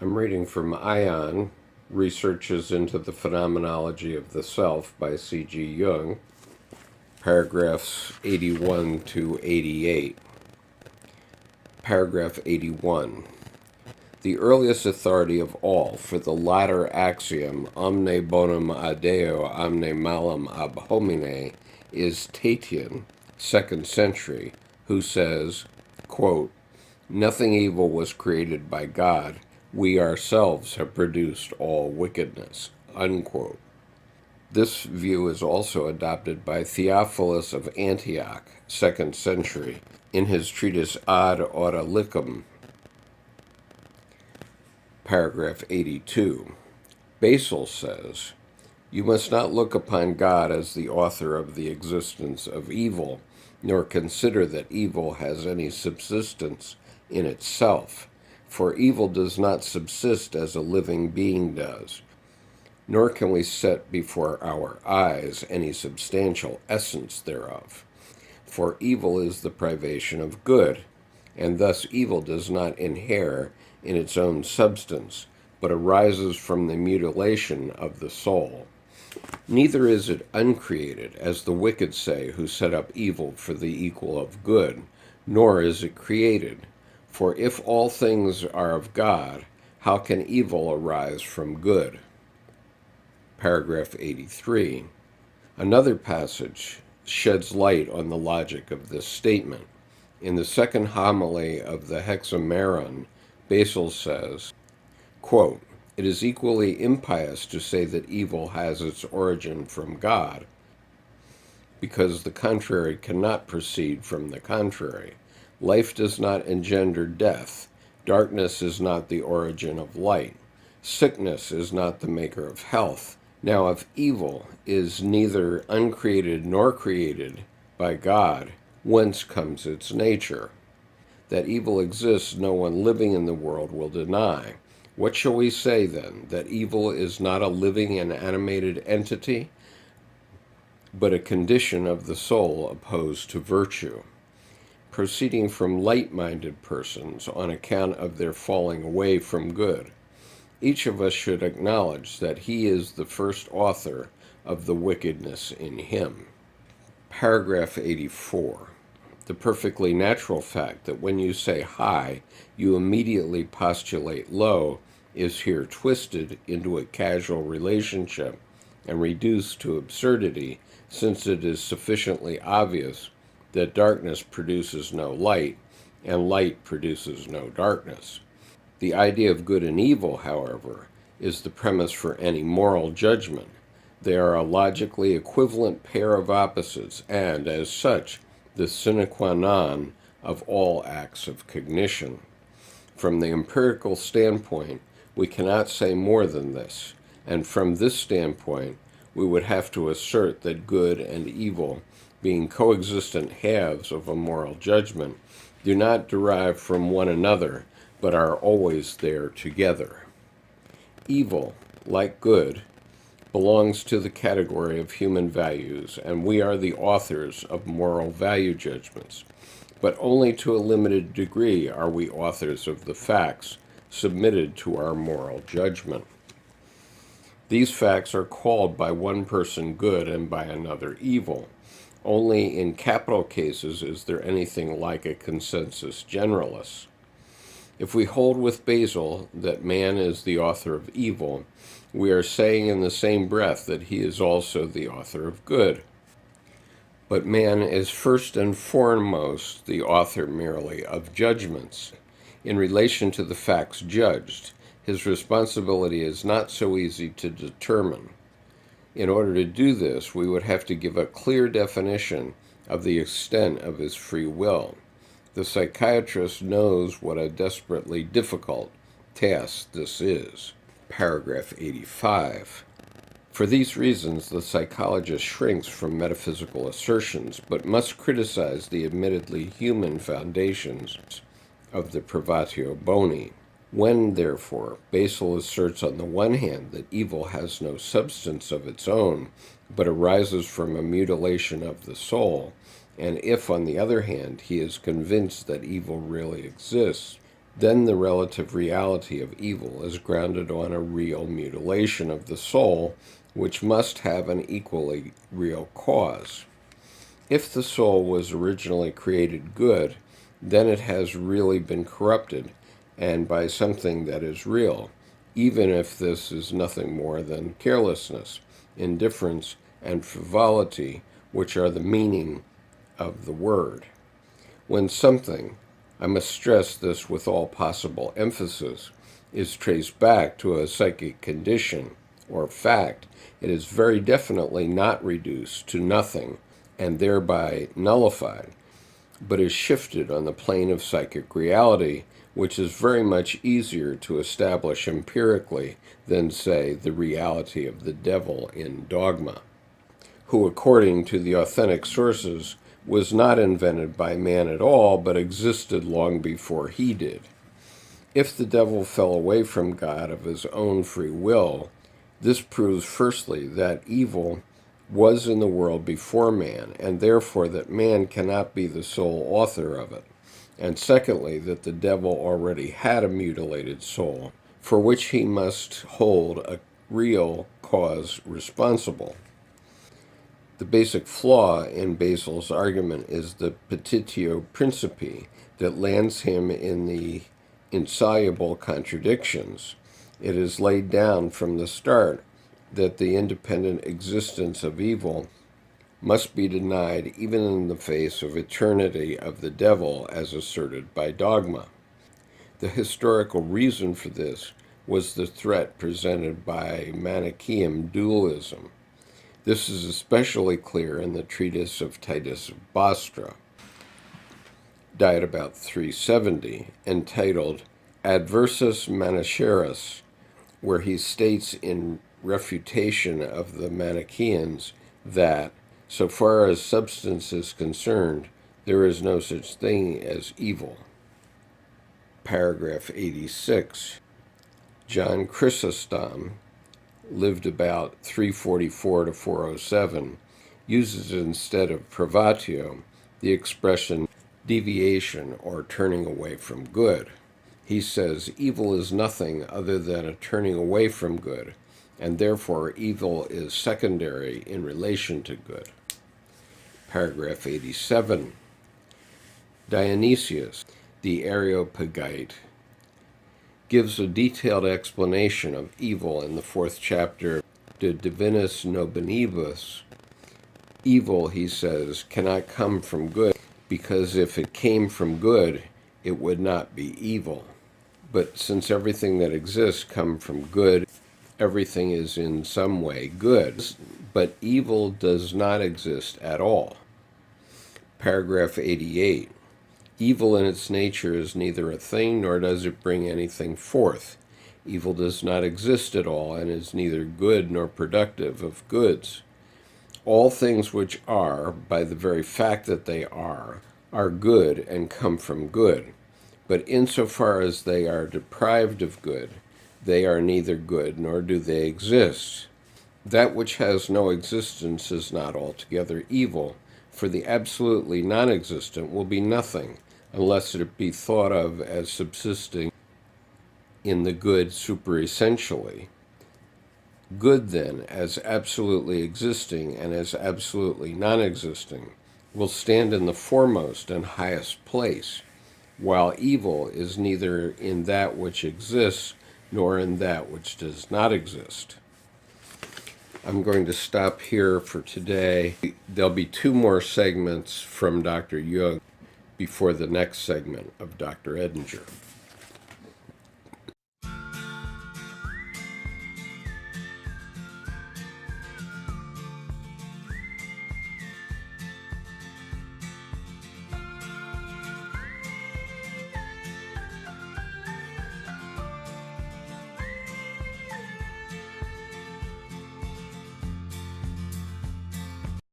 I'm reading from Aion, Researches into the Phenomenology of the Self by C.G. Jung, paragraphs 81 to 88. Paragraph 81. The earliest authority of all for the latter axiom, Omne bonum ad Deo, omne malum ab homine, is Aion, 2nd century, who says, quote, "Nothing evil was created by God. We ourselves have produced all wickedness." Unquote. This view is also adopted by Theophilus of Antioch, 2nd century, in his treatise Ad Autolicum, paragraph 82. Basil says, "You must not look upon God as the author of the existence of evil, nor consider that evil has any subsistence in itself, for evil does not subsist as a living being does, nor can we set before our eyes any substantial essence thereof. For evil is the privation of good, and thus evil does not inhere in its own substance, but arises from the mutilation of the soul. Neither is it uncreated, as the wicked say, who set up evil for the equal of good, nor is it created. For if all things are of God, how can evil arise from good?" Paragraph 83. Another passage sheds light on the logic of this statement. In the second homily of the Hexameron, Basil says, quote, "It is equally impious to say that evil has its origin from God, because the contrary cannot proceed from the contrary. Life does not engender death. Darkness is not the origin of light. Sickness is not the maker of health. Now, if evil is neither uncreated nor created by God, whence comes its nature? That evil exists, no one living in the world will deny. What shall we say, then? That evil is not a living and animated entity, but a condition of the soul opposed to virtue, proceeding from light-minded persons on account of their falling away from good. Each of us should acknowledge that he is the first author of the wickedness in him." Paragraph 84. The perfectly natural fact that when you say high, you immediately postulate low is here twisted into a casual relationship and reduced to absurdity, since it is sufficiently obvious that darkness produces no light, and light produces no darkness. The idea of good and evil, however, is the premise for any moral judgment. They are a logically equivalent pair of opposites, and, as such, the sine qua non of all acts of cognition. From the empirical standpoint, we cannot say more than this, and from this standpoint, we would have to assert that good and evil, being coexistent halves of a moral judgment, do not derive from one another, but are always there together. Evil, like good, belongs to the category of human values, and we are the authors of moral value judgments. But only to a limited degree are we authors of the facts submitted to our moral judgment. These facts are called by one person good and by another evil. Only in capital cases is there anything like a consensus generalis. If we hold with Basil that man is the author of evil, we are saying in the same breath that he is also the author of good. But man is first and foremost the author merely of judgments. In relation to the facts judged, his responsibility is not so easy to determine. In order to do this, we would have to give a clear definition of the extent of his free will. The psychiatrist knows what a desperately difficult task this is. Paragraph 85. For these reasons, the psychologist shrinks from metaphysical assertions, but must criticize the admittedly human foundations of the privatio boni. When, therefore, Basil asserts on the one hand that evil has no substance of its own, but arises from a mutilation of the soul, and if, on the other hand, he is convinced that evil really exists, then the relative reality of evil is grounded on a real mutilation of the soul, which must have an equally real cause. If the soul was originally created good, then it has really been corrupted, and by something that is real, even if this is nothing more than carelessness, indifference, and frivolity, which are the meaning of the word. When something, I must stress this with all possible emphasis, is traced back to a psychic condition or fact, it is very definitely not reduced to nothing and thereby nullified, but is shifted on the plane of psychic reality, which is very much easier to establish empirically than, say, the reality of the devil in dogma, who, according to the authentic sources, was not invented by man at all, but existed long before he did. If the devil fell away from God of his own free will, this proves firstly that evil was in the world before man, and therefore that man cannot be the sole author of it, and secondly that the devil already had a mutilated soul, for which he must hold a real cause responsible. The basic flaw in Basil's argument is the petitio principii that lands him in the insoluble contradictions. It is laid down from the start that the independent existence of evil must be denied even in the face of eternity of the devil as asserted by dogma. The historical reason for this was the threat presented by Manichaean dualism. This is especially clear in the treatise of Titus of Bostra, died about 370, entitled Adversus Manichaeus, where he states in refutation of the Manichaeans that, so far as substance is concerned, there is no such thing as evil. Paragraph 86. John Chrysostom, lived about 344 to 407, uses instead of privatio the expression deviation or turning away from good. He says evil is nothing other than a turning away from good, and therefore evil is secondary in relation to good. Paragraph 87. Dionysius, the Areopagite, gives a detailed explanation of evil in the 4th chapter, De Divinis Nobilibus. Evil, he says, cannot come from good, because if it came from good, it would not be evil. But since everything that exists comes from good, everything is in some way good. But evil does not exist at all. Paragraph 88. Evil in its nature is neither a thing nor does it bring anything forth. Evil does not exist at all and is neither good nor productive of goods. All things which are, by the very fact that they are good and come from good. But insofar as they are deprived of good, they are neither good nor do they exist. That which has no existence is not altogether evil, for the absolutely non-existent will be nothing, unless it be thought of as subsisting in the good superessentially. Good, then, as absolutely existing and as absolutely non-existing, will stand in the foremost and highest place, while evil is neither in that which exists nor in that which does not exist. I'm going to stop here for today. There'll be 2 more segments from Dr. Jung before the next segment of Dr. Edinger.